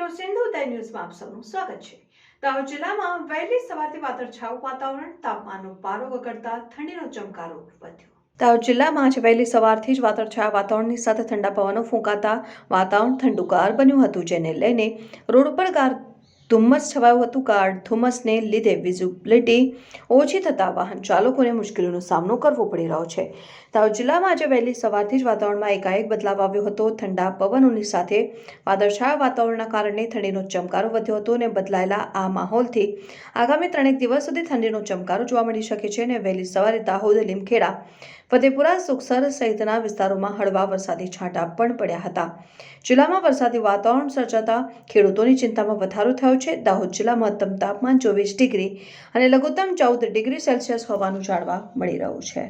નમસ્કાર, સિંધુ ઉદય ન્યૂઝમાં આપ સૌનું સ્વાગત છે। દાહોદ જિલ્લામાં વહેલી સવારથી વાદળછાયું વાતાવરણ, તાપમાનનો પારો ગગડતા ઠંડીનો ચમકારો વધ્યો। દાહોદ જિલ્લામાં આજે વહેલી સવારથી જ વાદળછાયા વાતાવરણની સાથે ઠંડા પવનો ફૂંકાતા વાતાવરણ ઠંડુગાર બન્યું હતું, જેને લઈને રોડ પર ધુમ્મસ છવાયું હતું। ગાઢ ધુમ્મસને લીધે વિઝિબિલિટી ઓછી થતા વાહન ચાલકોને મુશ્કેલીનો સામનો કરવો પડી રહ્યો છે। દાહોદ જિલ્લામાં આજે વહેલી સવારથી જ વાતાવરણમાં એકાએક બદલાવ આવ્યો હતો। ઠંડા પવનોની સાથે વાદળછાયા વાતાવરણના કારણે ઠંડીનો ચમકારો વધ્યો હતો અને બદલાયેલા આ માહોલથી આગામી 3 દિવસ સુધી ઠંડીનો ચમકારો જોવા મળી શકે છે અને વહેલી સવારે દાહોદ, લીમખેડા, ફતેપુરા, સુખસર સહિતના વિસ્તારોમાં હળવા વરસાદી છાંટા પણ પડ્યા હતા। જિલ્લામાં વરસાદી વાતાવરણ સર્જાતા ખેડૂતોની ચિંતામાં વધારો થયો છે। દાહોદ જિલ્લામાં મહત્તમ તાપમાન 24 ડિગ્રી અને લઘુત્તમ 14 ડિગ્રી સેલ્સિયસ હોવાનું જાણવા મળી રહ્યું છે।